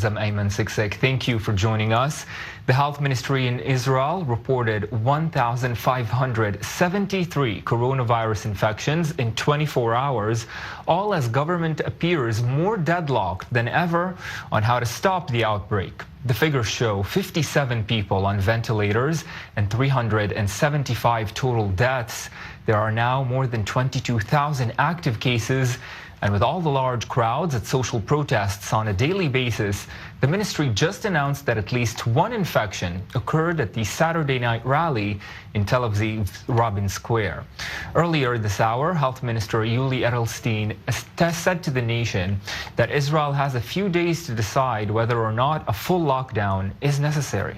Worlds. I'm Ayman Siksek. Thank you for joining us. The health ministry in Israel reported 1,573 coronavirus infections in 24 hours, all as government appears more deadlocked than ever on how to stop the outbreak. The figures show 57 people on ventilators and 375 total deaths. There are now more than 22,000 active cases. And with all the large crowds at social protests on a daily basis, the ministry just announced that at least one infection occurred at the Saturday night rally in Tel Aviv's Rabin Square. Earlier this hour, Health Minister Edelstein said to the nation that Israel has a few days to decide whether or not a full lockdown is necessary.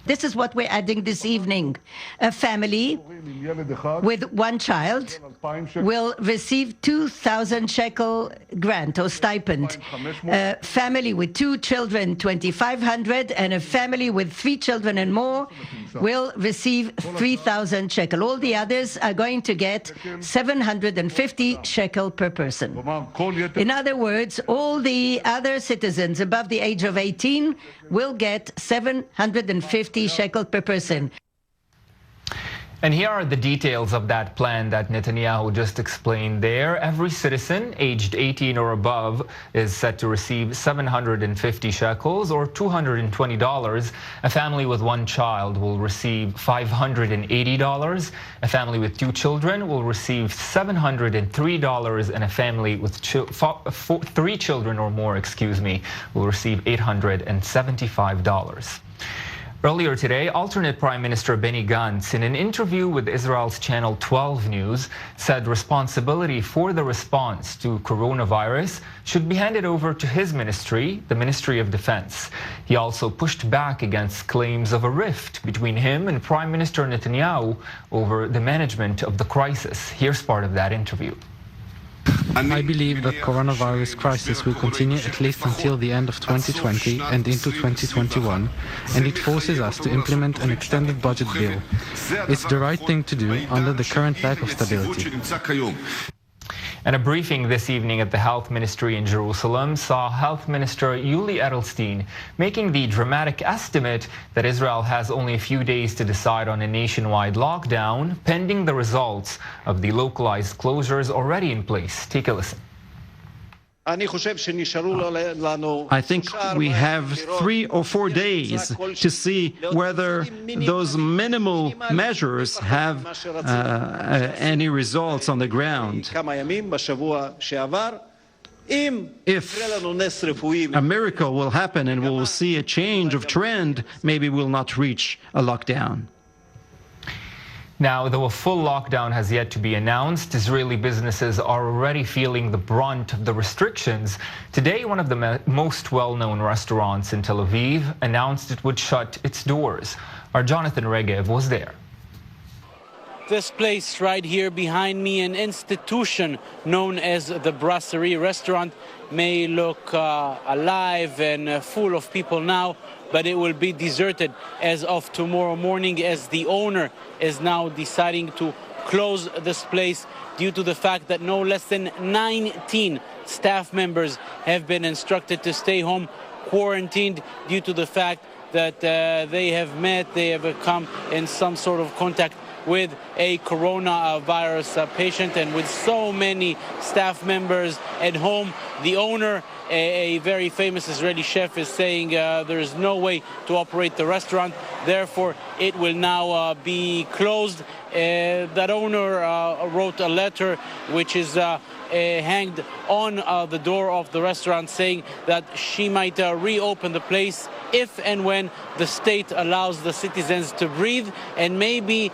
This is what we're adding this evening. A family with one child will receive 2,000 shekel grant or stipend. A family with 2 children, 2,500, and a family with 3 children and more will receive 3,000 shekel. All the others are going to get 750 shekel per person. In other words, all the other citizens above the age of 18 will get 750 shekel per person. And here are the details of that plan that Netanyahu just explained there. Every citizen aged 18 or above is set to receive 750 shekels or $220. A family with one child will receive $580. A family with 2 children will receive $703, and a family with 3 children or more, will receive $875. Earlier today, alternate Prime Minister Benny Gantz, in an interview with Israel's Channel 12 News, said responsibility for the response to coronavirus should be handed over to his ministry, the Ministry of Defense. He also pushed back against claims of a rift between him and Prime Minister Netanyahu over the management of the crisis. Here's part of that interview. I believe that coronavirus crisis will continue at least until the end of 2020 and into 2021, and it forces us to implement an extended budget bill. It's the right thing to do under the current lack of stability. And a briefing this evening at the Health Ministry in Jerusalem saw Health Minister Edelstein making the dramatic estimate that Israel has only a few days to decide on a nationwide lockdown, pending the results of the localized closures already in place. Take a listen. I think we have 3 or 4 days to see whether those minimal measures have any results on the ground. If a miracle will happen and we will see a change of trend, maybe we'll not reach a lockdown. Now, though a full lockdown has yet to be announced, Israeli businesses are already feeling the brunt of the restrictions. Today, one of the most well-known restaurants in Tel Aviv announced it would shut its doors. Our Jonathan Regev was there. This place right here behind me, an institution known as the Brasserie restaurant, may look alive and full of people now, but it will be deserted as of tomorrow morning, as the owner is now deciding to close this place due to the fact that no less than 19 staff members have been instructed to stay home, quarantined, due to the fact that they have come in some sort of contact with a coronavirus patient. And with so many staff members at home, the owner, a very famous Israeli chef, is saying there is no way to operate the restaurant, therefore it will now be closed. That owner wrote a letter which is hanged on the door of the restaurant, saying that she might reopen the place if and when the state allows the citizens to breathe, and maybe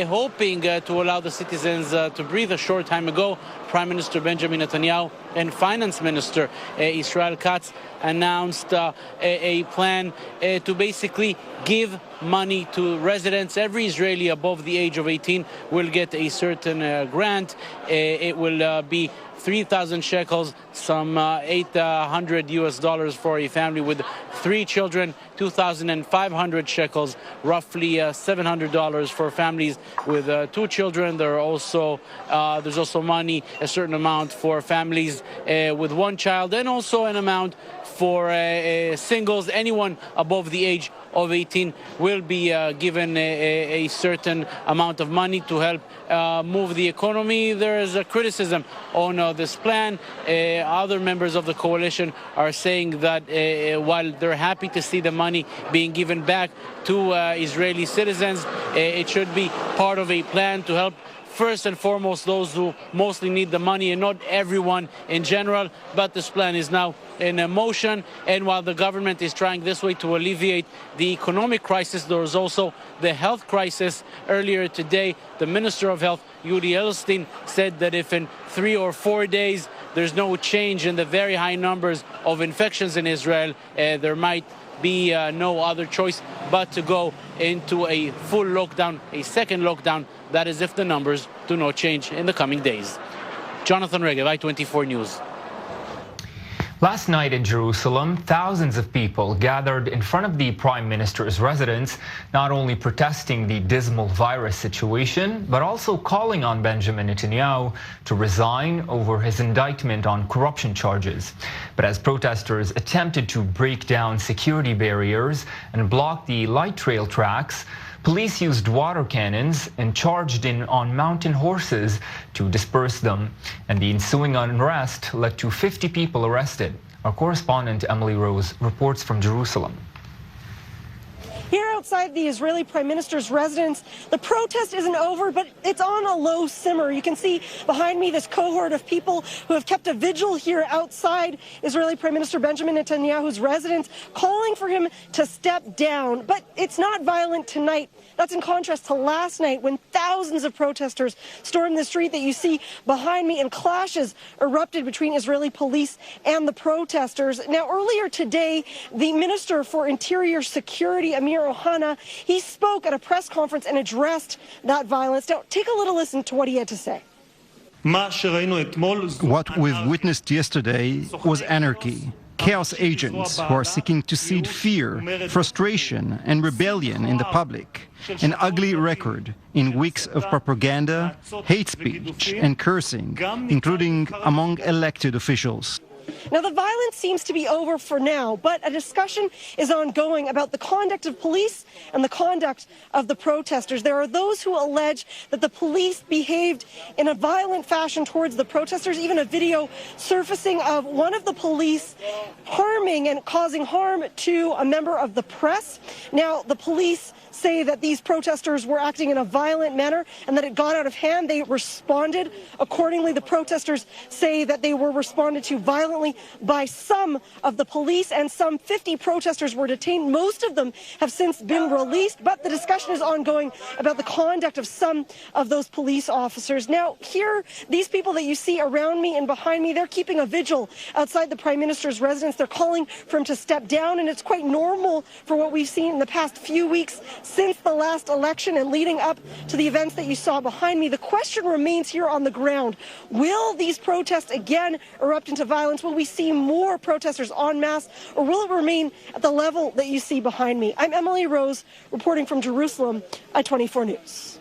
hoping to allow the citizens to breathe. A short time ago, Prime Minister Benjamin Netanyahu and Finance Minister Israel Katz announced a plan to basically give money to residents. Every Israeli above the age of 18 will get a certain grant. It will be 3,000 shekels, some $800 for a family with 3 children, 2,500 shekels, roughly $700 for families with 2 children. There's also money, a certain amount for families with 1 child, and also an amount for singles. Anyone above the age of 18 will be given a certain amount of money to help move the economy. There is a criticism on this plan. Other members of the coalition are saying that while they're happy to see the money being given back to Israeli citizens, it should be part of a plan to help first and foremost those who mostly need the money and not everyone in general. But this plan is now in motion, and while the government is trying this way to alleviate the economic crisis, there is also the health crisis. Earlier today, the Minister of Health, Edelstein, said that if in 3 or 4 days there's no change in the very high numbers of infections in Israel, there might be no other choice but to go into a full lockdown, a second lockdown. That is if the numbers do not change in the coming days. Jonathan Regev, I-24 News. Last night in Jerusalem, thousands of people gathered in front of the Prime Minister's residence, not only protesting the dismal virus situation, but also calling on Benjamin Netanyahu to resign over his indictment on corruption charges. But as protesters attempted to break down security barriers and block the light rail tracks, police used water cannons and charged in on mountain horses to disperse them, and the ensuing unrest led to 50 people arrested. Our correspondent Emily Rose reports from Jerusalem. Here outside the Israeli Prime Minister's residence, the protest isn't over, but it's on a low simmer. You can see behind me this cohort of people who have kept a vigil here outside Israeli Prime Minister Benjamin Netanyahu's residence, calling for him to step down. But it's not violent tonight. That's in contrast to last night when thousands of protesters stormed the street that you see behind me, and clashes erupted between Israeli police and the protesters. Now, earlier today, the Minister for Interior Security, Amir Ohana, he spoke at a press conference and addressed that violence. Now, take a little listen to what he had to say. What we've witnessed yesterday was anarchy. Chaos agents who are seeking to seed fear, frustration, and rebellion in the public. An ugly record in weeks of propaganda, hate speech, and cursing, including among elected officials. Now, the violence seems to be over for now, but a discussion is ongoing about the conduct of police and the conduct of the protesters. There are those who allege that the police behaved in a violent fashion towards the protesters, even a video surfacing of one of the police harming and causing harm to a member of the press. Now, the police say that these protesters were acting in a violent manner and that it got out of hand. They responded accordingly. The protesters say that they were responded to violently by some of the police, and some 50 protesters were detained. Most of them have since been released, but the discussion is ongoing about the conduct of some of those police officers. Now, here, these people that you see around me and behind me, they're keeping a vigil outside the Prime Minister's residence. They're calling for him to step down, and it's quite normal for what we've seen in the past few weeks since the last election and leading up to the events that you saw behind me. The question remains here on the ground. Will these protests again erupt into violence? Will we see more protesters en masse, or will it remain at the level that you see behind me? I'm Emily Rose, reporting from Jerusalem, I-24 News.